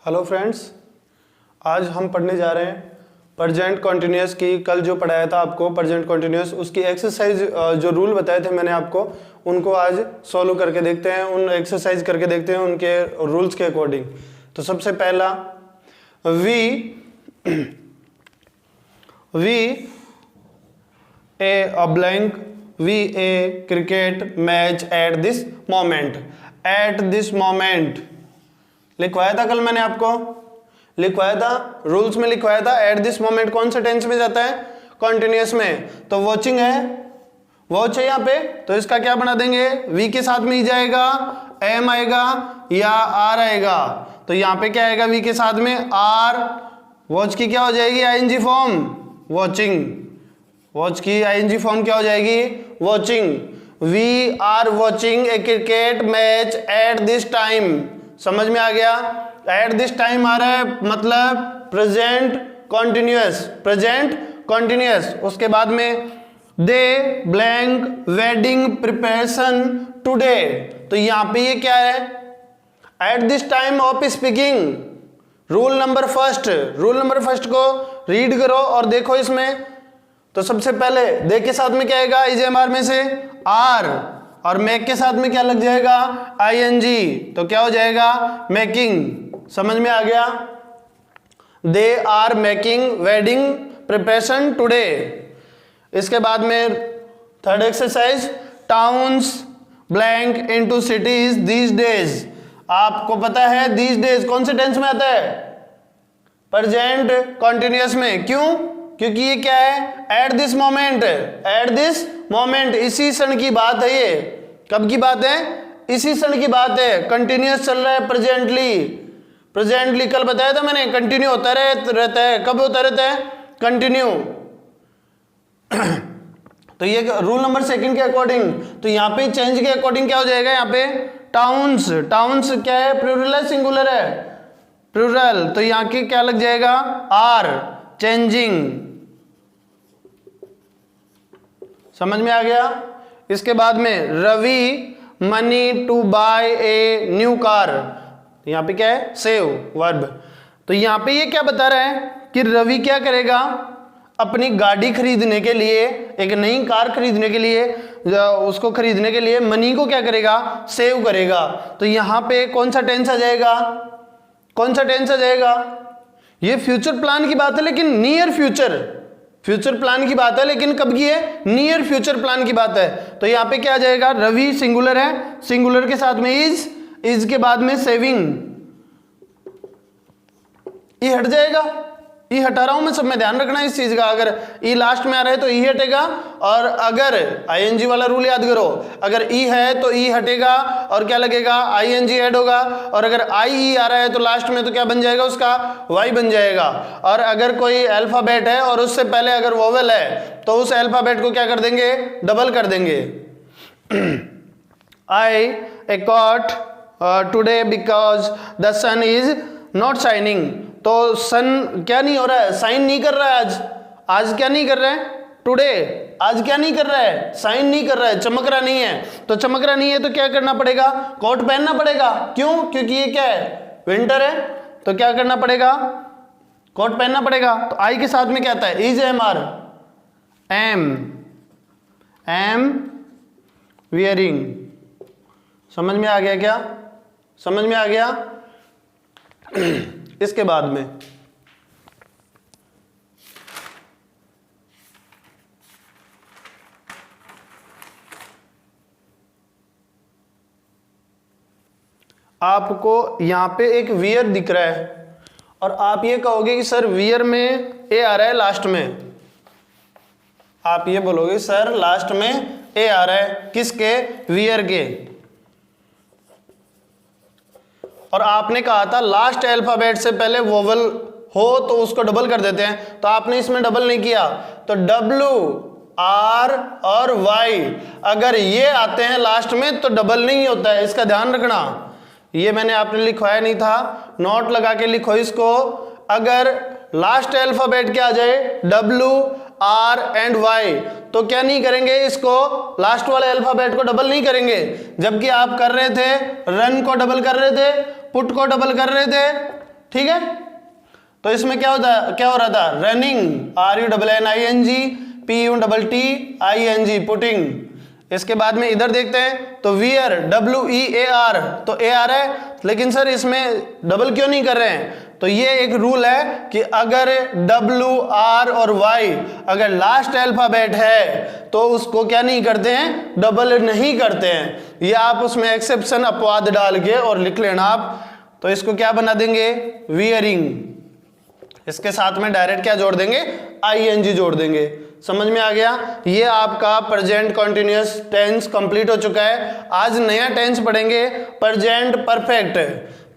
Hello friends, आज हम पढ़ने जा रहे हैं प्रेजेंट कॉन्टिन्यूअस की। कल जो पढ़ाया था आपको प्रेजेंट कॉन्टिन्यूअस, उसकी एक्सरसाइज जो रूल बताए थे मैंने आपको, उनको आज सॉल्व करके देखते हैं, उन एक्सरसाइज करके देखते हैं उनके रूल्स के अकॉर्डिंग। तो सबसे पहला V A cricket match at this moment लिखवाया था कल मैंने आपको, लिखवाया था रूल्स में, लिखवाया था एट दिस मोमेंट कौन से टेंस में जाता है? कॉन्टिन्यूअस में। तो वॉचिंग है, वॉच है यहाँ पे, तो इसका क्या बना देंगे? वी के साथ में ही जाएगा, एम आएगा या आर आएगा। तो यहाँ पे क्या आएगा? वी के साथ में आर। वॉच की क्या हो जाएगी? ING form, watching. वॉच की आईएनजी फॉर्म क्या हो जाएगी? Watching. We are watching a cricket match at this time. समझ में आ गया? एट दिस टाइम आ रहा है मतलब प्रेजेंट कॉन्टिन्यूअस, प्रेजेंट कॉन्टिन्यूअस। उसके बाद में दे ब्लैंक वेडिंग प्रिपरेशन टुडे। तो यहां पे ये क्या है? Eight this time of speaking. Rule number first को रीड करो और देखो इसमें। तो सबसे पहले दे के साथ में क्या आएगा? इजेएमआर में से आर, और मेक के साथ में क्या लग जाएगा? आईएनजी। तो क्या हो जाएगा? मेकिंग। समझ में आ गया? They are making wedding preparation today. इसके बाद में third exercise, towns blank into cities these days. आपको पता है दीज डेज कौन से टेंस में आता है? प्रेजेंट कॉन्टिन्यूअस में। क्यों? क्योंकि ये क्या है? At this moment, at this moment, इसी क्षण की बात है। ये कब की बात है? इसी क्षण की बात है। कंटिन्यूअस चल रहा है प्रेजेंटली कल बताया था मैंने, कंटिन्यू होता रहता है। कब होता रहता है? कंटिन्यू। तो ये रूल नंबर सेकंड के अकॉर्डिंग, तो यहाँ पे चेंज के अकॉर्डिंग क्या हो जाएगा? यहाँ पे टाउन्स, टाउन्स क्या है? प्लूरल है, सिंगुलर है? प्लूरल। तो यहाँ के क्या लग जाएगा? Are, changing. समझ में आ गया? इसके बाद में Ravi money to buy a new car. यहां पे क्या है? Save verb. तो यहां पे ये क्या बता रहा है कि रवि क्या करेगा? अपनी गाड़ी खरीदने के लिए, एक नई कार खरीदने के लिए, उसको खरीदने के लिए मनी को क्या करेगा? सेव करेगा। तो यहां पे कौन सा टेंस आ जाएगा? कौन सा टेंस आ जाएगा? ये फ्यूचर प्लान की बात है, लेकिन नियर फ्यूचर प्लान की बात है, लेकिन कब की है? नियर फ्यूचर प्लान की बात है। तो यहां पे क्या आ जाएगा? रवि सिंगुलर है, सिंगुलर के साथ में इज के बाद में सेविंग। ई हट जाएगा, ई हटा रहा हूं मैं, सब में ध्यान रखना इस चीज का। अगर ई लास्ट में आ रहा है तो ई हटेगा, और अगर आईएनजी वाला रूल याद करो, अगर ई है तो ई हटेगा और क्या लगेगा? आईएनजी ऐड होगा। और अगर आई आ रहा है तो लास्ट में तो क्या बन जाएगा उसका? वाई बन जाएगा। और अगर कोई अल्फाबेट है और उससे पहले अगर वोवेल है तो उस अल्फाबेट को क्या कर देंगे? डबल कर देंगे। I a coat today because the sun is not shining. तो सन क्या नहीं हो रहा है? साइन नहीं कर रहा है आज क्या नहीं कर रहा है? टुडे आज क्या नहीं कर रहा है? साइन नहीं कर रहा है, चमक रहा नहीं है। तो चमक रहा नहीं है तो क्या करना पड़ेगा? कोट पहनना पड़ेगा। क्यों? क्योंकि ये क्या है? विंटर है। तो क्या करना पड़ेगा? कोट पहनना पड़ेगा। तो आई के साथ में क्या आता है? Is am are, am wearing. समझ में आ गया क्या? समझ में आ गया? इसके बाद में आपको यहां पे एक वियर दिख रहा है और आप ये कहोगे कि सर वियर में ए आ रहा है लास्ट में। आप ये बोलोगे सर लास्ट में ए आ रहा है, किसके? वियर के। और आपने कहा था लास्ट अल्फाबेट से पहले वोवल हो तो उसको डबल कर देते हैं, तो आपने इसमें डबल नहीं किया। तो डब्ल्यू, आर और वाई अगर ये आते हैं लास्ट में तो डबल नहीं होता है, इसका ध्यान रखना। ये मैंने आपने लिखवाया नहीं था, नोट लगा के लिखो इसको। अगर लास्ट अल्फाबेट क्या आ जाए? डब्ल्यू, आर एंड वाई, तो क्या नहीं करेंगे? इसको लास्ट वाले अल्फाबेट को डबल नहीं करेंगे। जबकि आप कर रहे थे रन को डबल कर रहे थे, पुट को डबल कर रहे थे, ठीक है। तो इसमें क्या हो रहा था, रनिंग RUNNING PUTTING पुटिंग। इसके बाद में इधर देखते हैं तो वियर WEAR, तो AR है, लेकिन सर इसमें डबल क्यों नहीं कर रहे हैं, तो ये एक रूल है कि अगर W R और Y अगर लास्ट अल्फाबेट है तो उसको क्या नहीं करते हैं, डबल नहीं करते हैं। ये आप उसमें एक्सेप्शन अपवाद डाल के और लिख लेना आप। तो इसको क्या बना देंगे, वियरिंग, इसके साथ में डायरेक्ट क्या जोड़ देंगे, ING जोड़ देंगे। समझ में आ गया। ये आपका प्रेजेंट कॉन्टिन्यूअस टेंस कंप्लीट हो चुका है। आज नया टेंस पढ़ेंगे, प्रेजेंट परफेक्ट।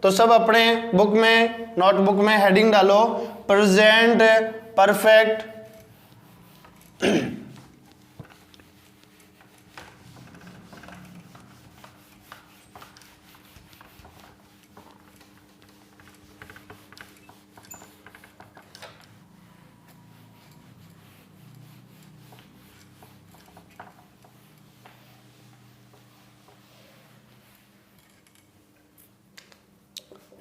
तो सब अपने बुक में, नोटबुक में हेडिंग डालो, present perfect.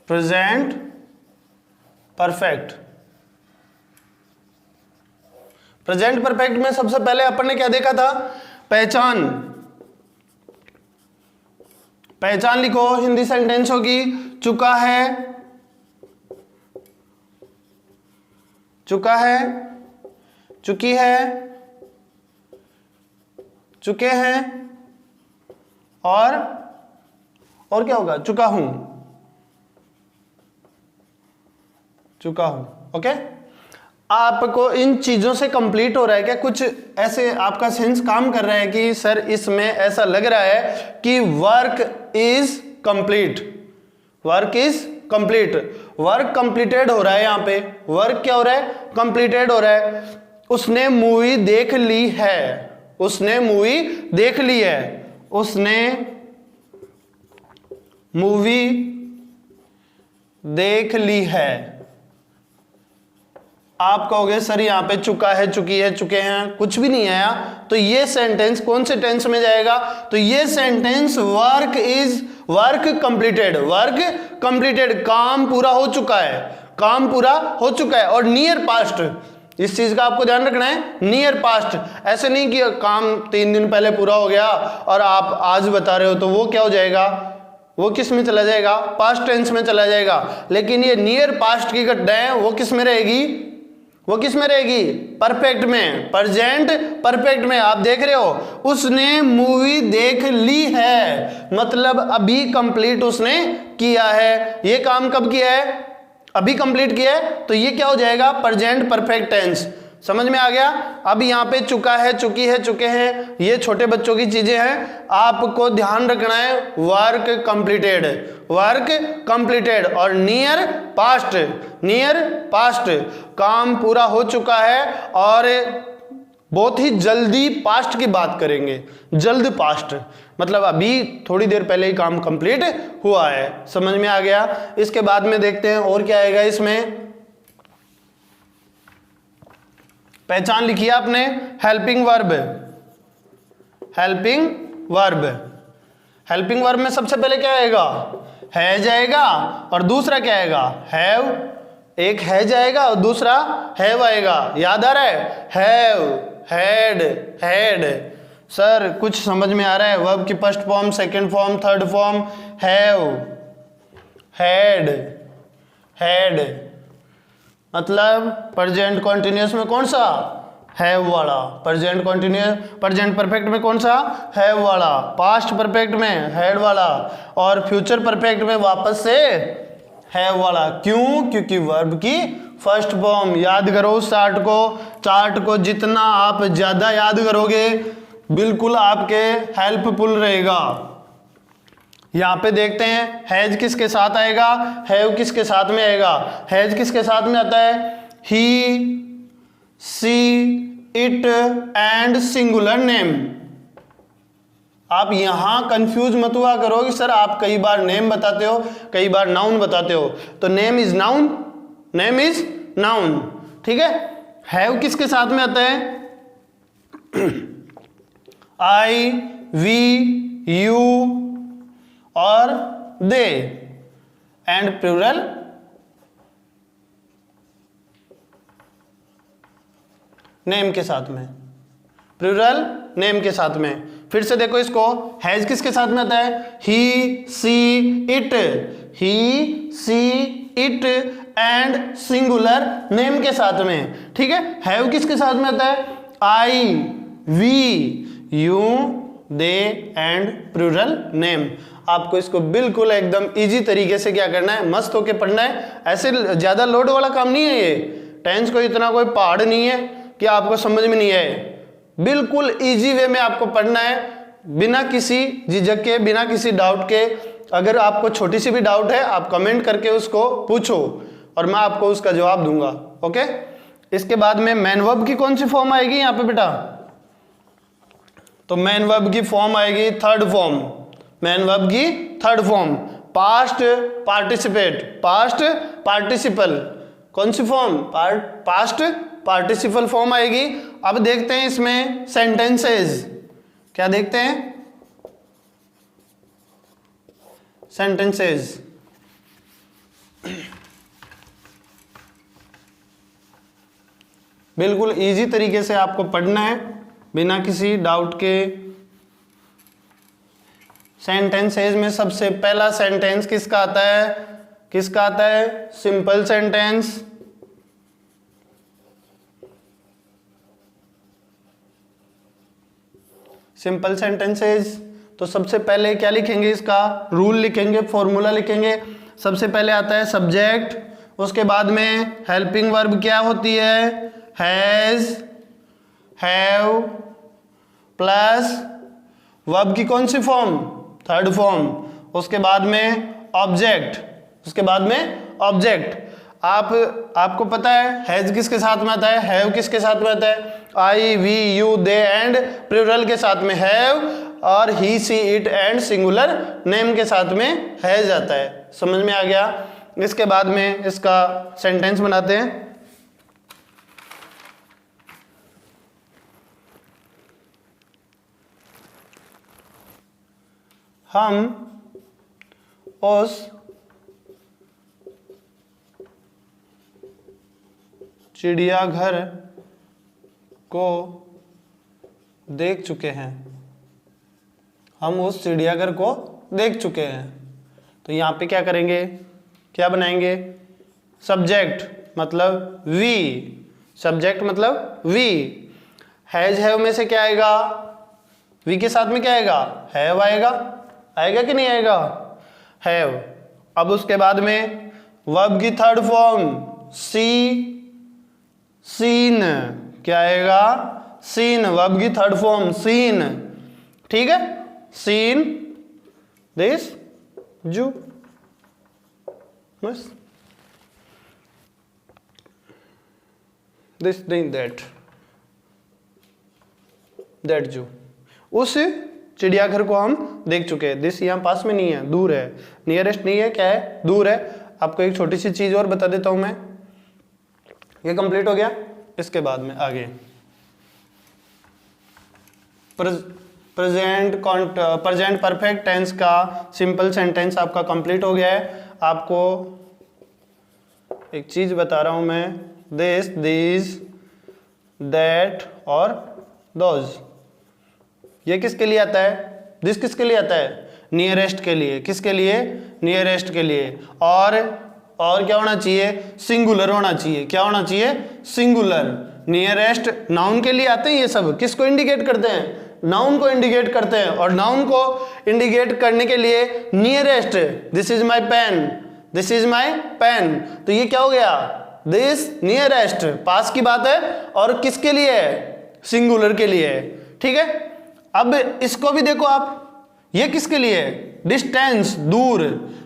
Present perfect. Present perfect में सबसे पहले अपन ने क्या देखा था, पहचान। पहचान लिखो हिंदी सेंटेंस होगी चुका है, चुका है, चुकी है, चुके हैं, और क्या होगा, चुका हूं, चुका हूं। ओके, आपको इन चीजों से कंप्लीट हो रहा है क्या, कुछ ऐसे आपका सेंस काम कर रहा है कि सर इसमें ऐसा लग रहा है कि work is complete, work is complete, work completed हो रहा है। यहां पे वर्क क्या हो रहा है, कंप्लीटेड हो रहा है। उसने मूवी देख ली है, उसने मूवी देख ली है, उसने मूवी देख ली है। आप कहोगे सर यहाँ पे चुका है, चुकी है, चुके हैं, कुछ भी नहीं आया, तो ये सेंटेंस कौन से टेंस में जाएगा, तो ये sentence work completed, work completed, काम पूरा हो चुका है, काम पूरा हो चुका है। और नियर पास्ट, इस चीज का आपको ध्यान रखना है, नियर पास्ट। ऐसे नहीं कि काम 3 दिन पहले पूरा हो गया और आप आज बता रहे हो, तो वो क्या हो जाएगा, वो किस में चला जाएगा, पास्ट टेंस में चला जाएगा। लेकिन ये नियर पास्ट की घटनाएं वो किस में रहेगी, वो किस में रहेगी, परफेक्ट में, प्रेजेंट परफेक्ट में। आप देख रहे हो उसने मूवी देख ली है, मतलब अभी कंप्लीट उसने किया है। ये काम कब किया है, अभी कंप्लीट किया है, तो ये क्या हो जाएगा, प्रेजेंट परफेक्ट टेंस। समझ में आ गया। अब यहाँ पे चुका है, चुकी है, चुके हैं, ये छोटे बच्चों की चीजें हैं, आपको ध्यान रखना है। वर्क कंप्लीटेड, वर्क कंप्लीटेड, और नियर पास्ट, नियर पास्ट, काम पूरा हो चुका है। और बहुत ही जल्दी पास्ट की बात करेंगे, जल्द पास्ट, मतलब अभी थोड़ी देर पहले ही काम कंप्लीट हुआ है। समझ में आ गया। इसके बाद में देखते हैं और क्या आएगा इसमें। पहचान लिखिए आपने, helping verb, helping verb. Helping verb में सबसे पहले क्या आएगा, है जाएगा, और दूसरा क्या आएगा, हैव। एक है जाएगा और दूसरा हैव आएगा। याद आ रहा है, हैव, हैड, हैड। सर कुछ समझ में आ रहा है, वर्ब की first form, second form, third form, have, had, had. मतलब प्रेजेंट कॉन्टिन्यूअस में कौन सा, हैव वाला। प्रेजेंट कॉन्टिन्यूअस, प्रेजेंट परफेक्ट में कौन सा, हैव वाला। पास्ट परफेक्ट में हैड वाला, और फ्यूचर परफेक्ट में वापस से हैव वाला। क्यों, क्योंकि वर्ब की फर्स्ट फॉर्म। याद करो उस चार्ट को जितना आप ज्यादा याद करोगे बिल्कुल आपके हेल्पफुल रहेगा। यहां पे देखते हैं हैज किसके साथ आएगा, हैव किसके साथ में आएगा। हैज किसके साथ में आता है, he, C, it and singular name. आप यहां कंफ्यूज मत हुआ करो कि सर आप कई बार नेम बताते हो, कई बार नाउन बताते हो, तो name is noun, name is noun, ठीक है। हैव किसके साथ में आता है, आई, वी, यू और दे, एंड प्लूरल नेम के साथ में, प्लूरल नेम के साथ में। फिर से देखो इसको, हैज किसके साथ में आता है? He C it, he C it and singular name के साथ में, ठीक है। हैव किसके साथ में आता है? I, we, you, they and plural name. आपको इसको बिल्कुल एकदम इजी तरीके से क्या करना है, मस्त होके पढ़ना है। ऐसे ज्यादा लोड वाला काम नहीं है ये, टेंस को इतना कोई पहाड़ नहीं है कि आपको समझ में नहीं आए। बिल्कुल इजी वे में आपको पढ़ना है, बिना किसी झिझक के, बिना किसी डाउट के। अगर आपको छोटी सी भी डाउट है आप कमेंट करके उसको पूछो और मैं आपको उसका जवाब दूंगा, ओके। इसके बाद में मैन वर्ब की कौन सी फॉर्म आएगी यहाँ पे बेटा? तो मैन वर्ब की फॉर्म आएगी थर्ड फॉर्म, मैन वर्ब की third form past participate, past participle. कौन सी फॉर्म? पास्ट पार्टिसिपल फॉर्म आएगी। अब देखते हैं इसमें सेंटेंसेस, क्या देखते हैं? सेंटेंसेस। बिल्कुल इजी तरीके से आपको पढ़ना है बिना किसी डाउट के। सेंटेंसेस में सबसे पहला सेंटेंस किसका आता है? किसका आता है? Simple sentence. सिंपल सेंटेंसेस, तो सबसे पहले क्या लिखेंगे? इसका रूल लिखेंगे, फॉर्मूला लिखेंगे। सबसे पहले आता है सब्जेक्ट, उसके बाद में हेल्पिंग वर्ब क्या होती है? हैज, हैव प्लस वर्ब की कौन सी फॉर्म? Third form. उसके बाद में ऑब्जेक्ट, उसके बाद में ऑब्जेक्ट। आपको पता है हैज किसके साथ में आता है, हैव किसके साथ में आता है? I, we, you, they and plural के साथ में हैव, और he, C, it and singular name के साथ में हैज आता है। समझ में आ गया? इसके बाद में इसका सेंटेंस बनाते हैं। हम उस चिड़ियाघर को देख चुके हैं, हम उस चिड़ियाघर को देख चुके हैं। तो यहाँ पे क्या करेंगे, क्या बनाएंगे? सब्जेक्ट मतलब वी, सब्जेक्ट मतलब वी। हैज हैव में से क्या आएगा? वी के साथ में क्या आएगा? हैव आएगा, आएगा कि नहीं आएगा? हैव। अब उसके बाद में वर्ब की थर्ड फॉर्म सी, सीन, क्या आएगा? सीन, वर्ब की थर्ड फॉर्म सीन, ठीक है। सीन दिस जू, बस दिस दैट, दैट जू। उस चिड़ियाघर को हम देख चुके हैं। दिस यहाँ पास में नहीं है, दूर है, नियरेस्ट नहीं है, क्या है? दूर है। आपको एक छोटी सी चीज और बता देता हूं मैं, ये कंप्लीट हो गया। इसके बाद में आगे प्रेजेंट परफेक्ट टेंस का सिंपल सेंटेंस आपका कंप्लीट हो गया है। आपको एक चीज बता रहा हूं मैं, दिस, दिस, दैट और दोज, ये किसके लिए आता है? दिस किसके लिए आता है? नियरेस्ट के लिए। किसके लिए? नियरेस्ट के लिए। और क्या होना चाहिए? सिंगुलर होना चाहिए। क्या होना चाहिए? सिंगुलर। नियरेस्ट नाउन के लिए आते हैं ये सब। किसको इंडिकेट करते हैं? नाउन को इंडिकेट करते हैं। और नाउन को इंडिकेट करने के लिए nearest, this is my pen, this is my pen, तो ये क्या हो गया? दिस नियरेस्ट, पास की बात है और किसके लिए है? सिंगुलर के लिए है, ठीक है। अब इसको भी देखो आप, ये किसके लिए है? डिस्टेंस, दूर।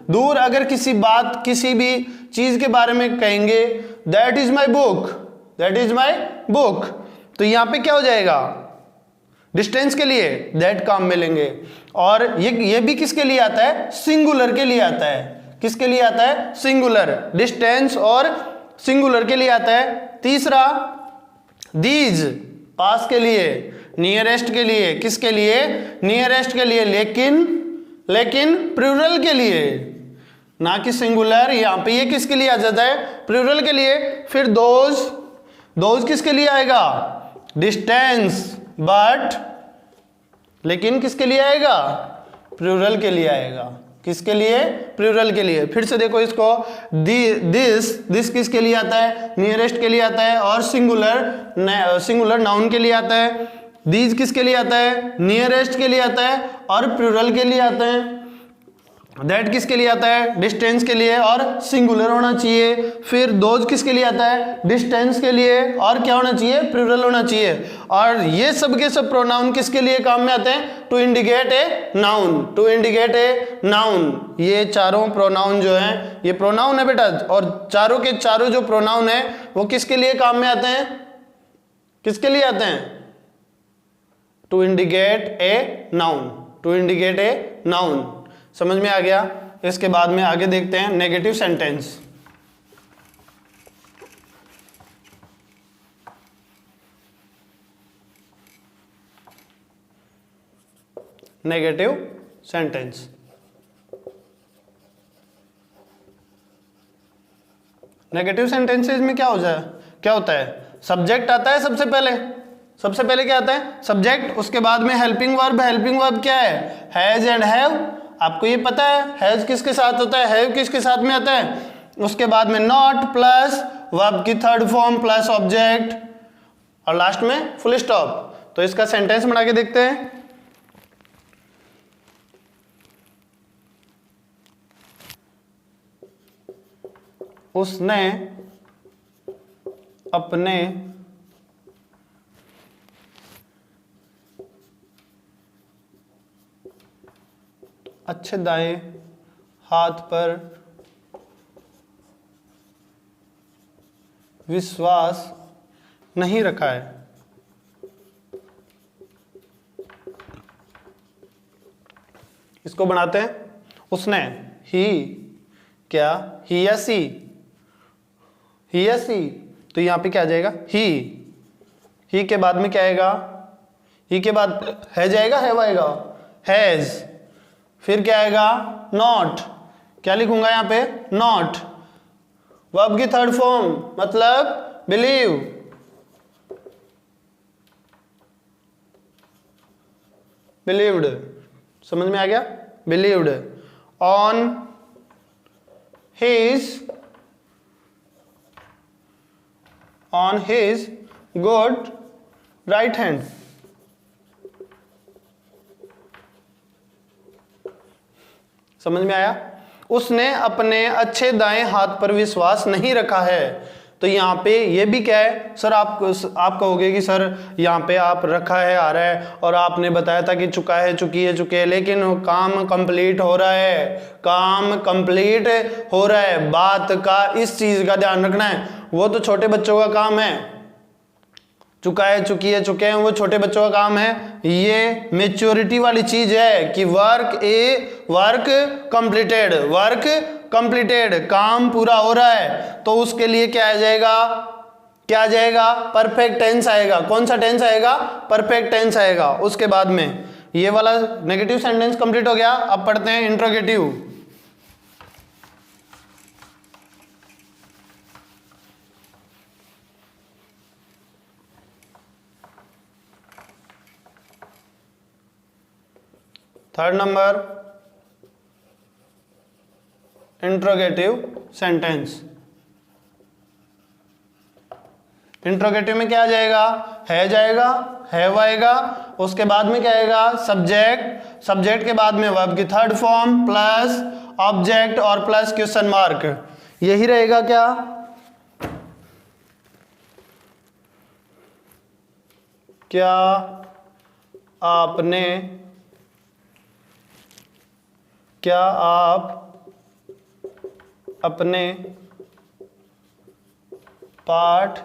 दूर अगर किसी बात, किसी भी चीज के बारे में कहेंगे, that is my book, that is my book, तो यहां पे क्या हो जाएगा? डिस्टेंस के लिए दैट काम में लेंगे। और ये भी किसके लिए आता है? सिंगुलर के लिए आता है। किसके लिए आता है? सिंगुलर। डिस्टेंस और सिंगुलर के लिए आता है। तीसरा दीज, पास के लिए, नियरेस्ट के लिए। किसके लिए? नियरेस्ट के लिए, लेकिन प्लूरल के लिए, ना कि सिंगुलर। यहां पे ये किसके लिए आ जाता है? प्लूरल के लिए। फिर दोज, दोज किसके लिए आएगा? डिस्टेंस, बट लेकिन किसके लिए आएगा? प्लूरल के लिए आएगा। किसके लिए? प्लूरल के लिए। फिर से देखो इसको, दिस किसके लिए आता है? नियरेस्ट के लिए आता है। और सिंगुलर नाउन के लिए आता है। दीज किसके लिए आता है? नियरेस्ट के लिए आता है और प्लूरल के लिए आता है। दैट किसके लिए आता है? डिस्टेंस के लिए और सिंगुलर होना चाहिए। फिर दोज किसके लिए आता है? डिस्टेंस के लिए और क्या होना चाहिए? प्लूरल होना चाहिए। और ये सब के सब प्रोनाउन किसके लिए काम में आते हैं? To indicate a noun, to indicate a noun. ये चारों प्रोनाउन जो हैं, ये प्रोनाउन है बेटा, और चारों के चारों जो प्रोनाउन है वो किसके लिए काम में आते हैं? किसके लिए आते हैं? To indicate a noun, to indicate a noun. समझ में आ गया? इसके बाद में आगे देखते हैं negative sentence. Negative sentence, negative sentences में क्या होता है? सब्जेक्ट आता है सबसे पहले क्या आता है? सब्जेक्ट। उसके बाद में हेल्पिंग वर्ब। हेल्पिंग वर्ब क्या है? Has and have. आपको ये पता है हैज किसके साथ होता है, हैव किसके साथ में आता है? उसके बाद में नॉट प्लस वर्ब की थर्ड फॉर्म प्लस ऑब्जेक्ट और लास्ट में फुल स्टॉप। तो इसका सेंटेंस बना के देखते हैं। उसने अपने अच्छे दाएं हाथ पर विश्वास नहीं रखा है। इसको बनाते हैं। उसने, ही, क्या? ही या सी? ही या सी? तो यहां पे क्या आ जाएगा? ही के बाद में क्या आएगा? ही के बाद हैज आएगा, हैव आएगा? हैज। फिर क्या आएगा? नॉट। क्या लिखूंगा यहां पे? नॉट। वर्ब की थर्ड फॉर्म मतलब बिलीव। बिलीव्ड। समझ में आ गया? Believed on his good right hand. समझ में आया? उसने अपने अच्छे दाएं हाथ पर विश्वास नहीं रखा है। तो यहाँ पे ये भी क्या है? सर आप कहोगे कि सर यहाँ पे आप रखा है आ रहा है और आपने बताया था कि चुका है, चुकी है, चुके हैं, लेकिन काम कंप्लीट हो रहा है, काम कंप्लीट हो रहा है। बात का इस चीज का ध्यान रखना है। वो तो छोटे बच्चों का काम है। चुका है, चुकी है, चुके हैं, वो छोटे बच्चों का काम है। ये मेच्योरिटी वाली चीज है कि वर्क कंप्लीटेड, काम पूरा हो रहा है। तो उसके लिए क्या आ जाएगा? क्या आ जाएगा? परफेक्ट टेंस आएगा। कौन सा टेंस आएगा? परफेक्ट टेंस आएगा। उसके बाद में ये वाला नेगेटिव सेंटेंस कंप्लीट हो गया। अब पढ़ते हैं interrogative. Third number, interrogative sentence. Interrogative में क्या आ जाएगा? है जाएगा, हैव आएगा। उसके बाद में क्या आएगा? सब्जेक्ट। सब्जेक्ट के बाद में वर्ब की थर्ड फॉर्म प्लस ऑब्जेक्ट और प्लस क्वेश्चन मार्क। यही रहेगा क्या? क्या आप अपने पाठ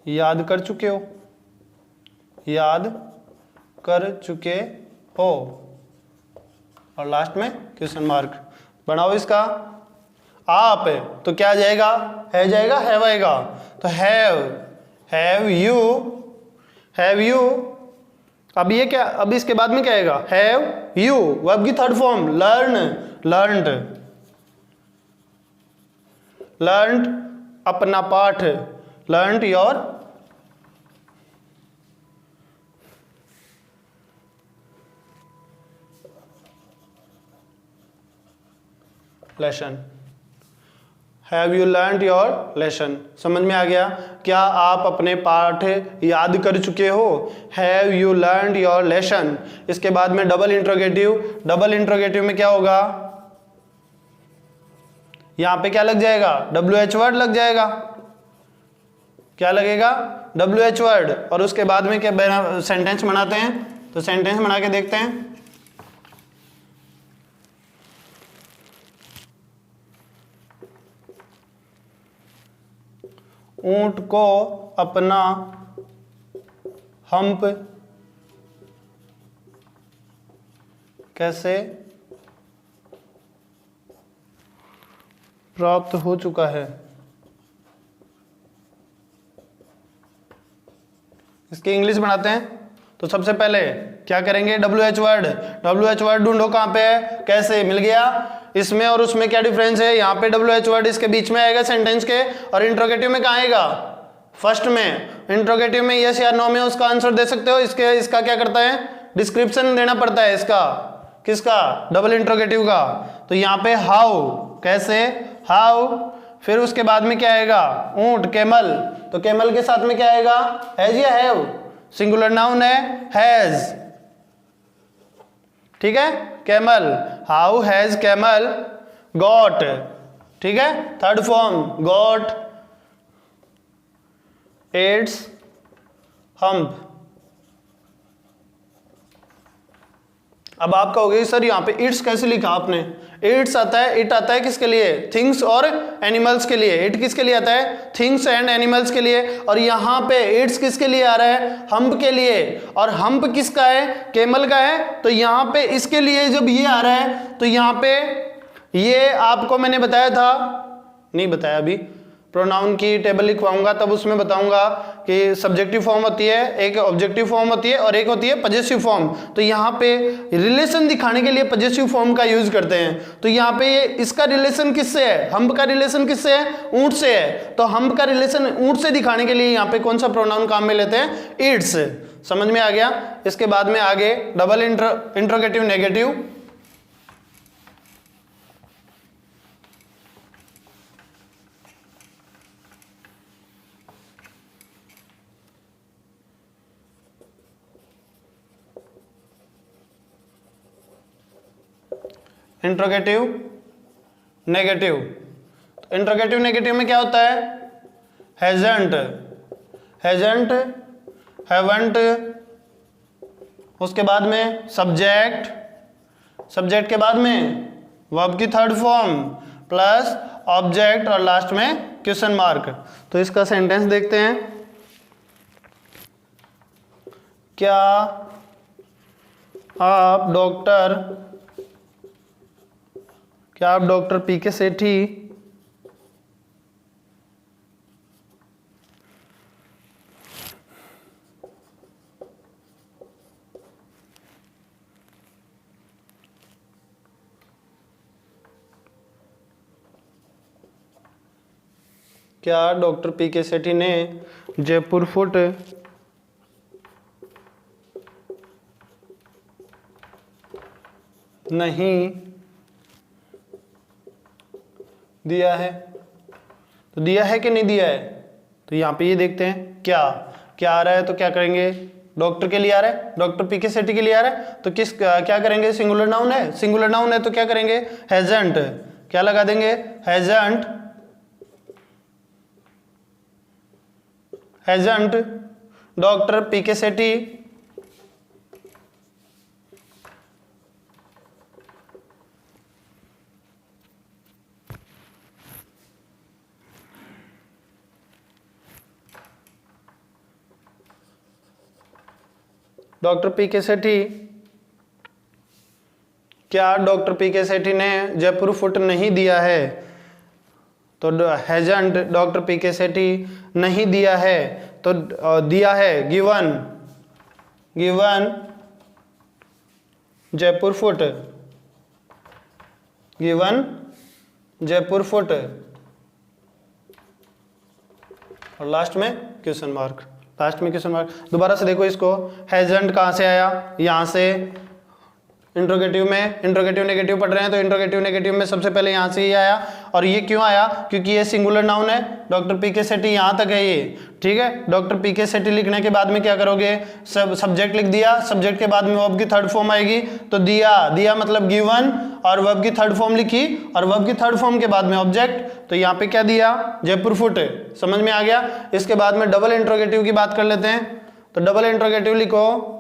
याद कर चुके हो? याद कर चुके हो और लास्ट में क्वेश्चन मार्क। बनाओ इसका। आप तो क्या जाएगा? है जाएगा, हैव आएगा। तो हैव यू। अब ये क्या? अब इसके बाद में क्या आएगा? हैव यू, वर्ब की थर्ड फॉर्म लर्नड अपना पाठ, learned your lesson. Have you learned your lesson? समझ में आ गया? क्या आप अपने पाठ याद कर चुके हो? Have you learned your lesson. इसके बाद में डबल इंट्रोगेटिव। डबल इंट्रोगेटिव में क्या होगा? यहां पे क्या लग जाएगा? WH वर्ड लग जाएगा। क्या लगेगा? WH word. और उसके बाद में क्या सेंटेंस बनाते हैं? तो सेंटेंस बना के देखते हैं। ऊंट को अपना हम्प कैसे प्राप्त हो चुका है? इसकी इंग्लिश बनाते हैं। तो सबसे पहले क्या करेंगे? WH word. WH वर्ड ढूंढो, कहां पे है? कैसे? मिल गया। इसमें और उसमें क्या डिफरेंस है? यहाँ पे WH वर्ड इसके बीच में आएगा सेंटेंस के, और इंट्रोगेटिव में कहाँ आएगा? फर्स्ट में। इंट्रोगेटिव में यस या नो में उसका आंसर दे सकते हो। इसका क्या करता है? डिस्क्रिप्शन देना पड़ता है इसका। किसका? डबल इंट्रोगेटिव का। तो यहाँ पे हाउ, कैसे? हाउ। फिर उसके बाद में क्या आएगा? ऊंट, कैमल। तो कैमल के साथ में क्या आएगा? हैज या हैव? सिंगुलर नाउन है, हैज। ठीक है? Camel. How has camel got. ठीक है? Third form, got its hump. अब आप कहोगे सर यहाँ पे इट्स कैसे लिखा आपने? इट्स आता है, इट आता है किसके लिए? थिंग्स और एनिमल्स के लिए। इट किसके लिए आता है? थिंग्स एंड एनिमल्स के लिए। और यहाँ पे इट्स किसके लिए आ रहा है? हम्प के लिए। और हम्प किसका है? कैमल का है। तो यहाँ पे इसके लिए जब ये आ रहा है तो यहाँ पे ये आपको मैंने बताया था, नहीं बताया अभी, प्रोनाउन की टेबल लिखवाऊंगा तब उसमें बताऊंगा कि सब्जेक्टिव फॉर्म होती है, एक ऑब्जेक्टिव फॉर्म होती है और एक होती है पजेसिव फॉर्म। तो यहाँ पे रिलेशन दिखाने के लिए पजेसिव फॉर्म का यूज करते हैं। तो यहाँ पे ये इसका रिलेशन किससे है? हम्प का रिलेशन किससे है? ऊंट से है। तो हम्प का रिलेशन ऊंट से दिखाने के लिए यहाँ पे कौन सा प्रोनाउन काम में लेते हैं? इट्स। समझ में आ गया? इसके बाद में आगे double interrogative negative. Interrogative negative. Interrogative negative में क्या होता है? Hasn't, hasn't, haven't. उसके बाद में सब्जेक्ट, सब्जेक्ट के बाद में वर्ब की थर्ड फॉर्म प्लस ऑब्जेक्ट और लास्ट में क्वेश्चन मार्क। तो इसका सेंटेंस देखते हैं। क्या आप डॉक्टर पीके सेठी ने जयपुर फुट नहीं दिया है? तो दिया है कि नहीं दिया है? तो यहाँ पे ये देखते हैं क्या क्या आ रहा है। तो क्या करेंगे? डॉक्टर के लिए आ रहा है, डॉक्टर पीके सेठी के लिए आ रहा है। तो क्या करेंगे? सिंगुलर नाउन है, सिंगुलर नाउन है तो क्या करेंगे? हैजंट। क्या लगा देंगे? हैजंट, हैजंट डॉक्टर पीके सेठी डॉक्टर पीके सेठी, क्या डॉक्टर पीके सेठी ने जयपुर फुट नहीं दिया है? तो हैजंट डॉक्टर पीके सेठी नहीं दिया है। तो दिया है given, given Jaipur foot, given Jaipur foot और लास्ट में क्वेश्चन मार्क, लास्ट में क्वेश्चन मार्क। दोबारा से देखो इसको, हैजंट कहाँ से आया? यहाँ से इंट्रोगेटिव में इंट्रोगेटिव नेगेटिव पढ़ रहे हैं तो इंट्रोगेटिव नेगेटिव में सबसे पहले यहाँ से ही आया। और ये क्यों आया? क्योंकि ये सिंगुलर नाउन है, डॉक्टर पीके सेठी यहाँ तक है ये, ठीक है। डॉक्टर पीके सेठी लिखने के बाद में क्या करोगे, सब्जेक्ट लिख दिया, सब्जेक्ट के बाद में वर्ब की थर्ड फॉर्म आएगी, तो दिया मतलब गिवन, और वर्ब की थर्ड फॉर्म लिखी, और वर्ब की थर्ड फॉर्म के बाद में ऑब्जेक्ट, तो यहाँ पे क्या दिया, जयपुर फुट। समझ में आ गया। इसके बाद में डबल इंट्रोगेटिव की बात कर लेते हैं, तो डबल इंट्रोगेटिव लिखो,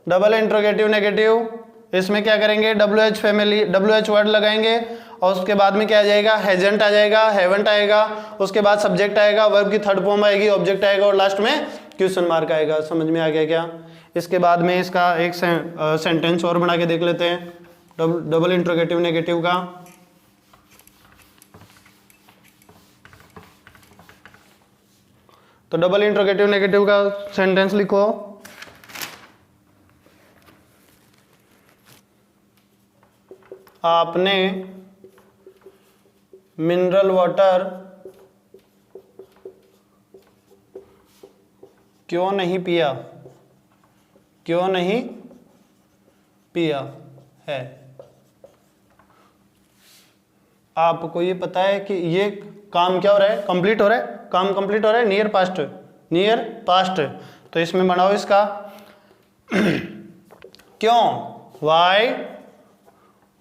डबल इंट्रोगेटिव नेगेटिव, इसमें क्या करेंगे, WH फैमिली, WH वर्ड लगाएंगे, और उसके बाद में क्या आ जाएगा, हैजंट आ जाएगा, हैवंट आएगा, उसके बाद सब्जेक्ट आएगा, वर्ब की थर्ड फॉर्म आएगी, ऑब्जेक्ट आएगा, और लास्ट में क्वेश्चन मार्क आएगा। समझ में आ गया क्या? इसके बाद में इसका एक सेंटेंस और बना के देख लेते हैं डबल इंट्रोगेटिव नेगेटिव का। तो डबल इंट्रोगेटिव नेगेटिव का सेंटेंस लिखो, आपने मिनरल वाटर क्यों नहीं पिया, क्यों नहीं पिया है। आपको ये पता है कि ये काम क्या हो रहा है, कंप्लीट हो रहा है, काम कंप्लीट हो रहा है, नियर पास्ट। तो इसमें बनाओ इसका क्यों,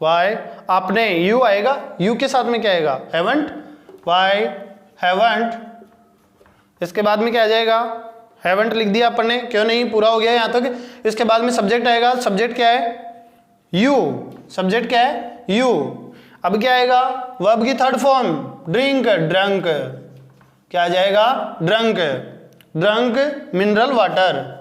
वाई, आपने, यू आएगा, यू के साथ में क्या आएगा, हैवंट, वाई हैवंट। इसके बाद में क्या आ जाएगा, हैवंट लिख दिया अपन ने, क्यों नहीं, पूरा हो गया यहाँ तक। इसके बाद में सब्जेक्ट आएगा, सब्जेक्ट क्या है, यू, सब्जेक्ट क्या है, यू। अब क्या आएगा, वर्ब की थर्ड फॉर्म, ड्रंक, क्या आ जाएगा, ड्रंक मिनरल वाटर,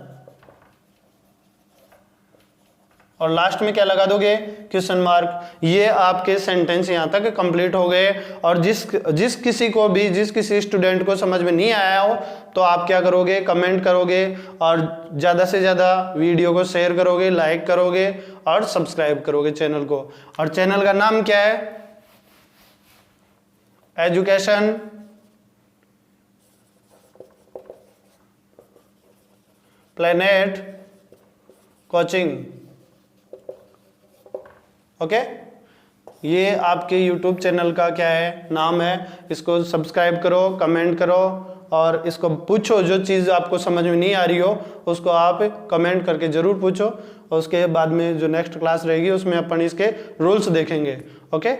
और लास्ट में क्या लगा दोगे, क्वेश्चन मार्क। ये आपके सेंटेंस यहाँ तक कंप्लीट हो गए। और जिस किसी स्टूडेंट को समझ में नहीं आया हो तो आप क्या करोगे, कमेंट करोगे, और ज़्यादा से ज़्यादा वीडियो को शेयर करोगे, लाइक करोगे, और सब्सक्राइब करोगे चैनल को। और चैनल का नाम क्या है, एजुकेशन प्लेनेट कोचिंग। ओके, ये आपके YouTube चैनल का क्या है, नाम है। इसको सब्सक्राइब करो, कमेंट करो, और इसको पूछो, जो चीज़ आपको समझ में नहीं आ रही हो उसको आप कमेंट करके ज़रूर पूछो। और उसके बाद में जो नेक्स्ट क्लास रहेगी उसमें अपन इसके रूल्स देखेंगे। ओके।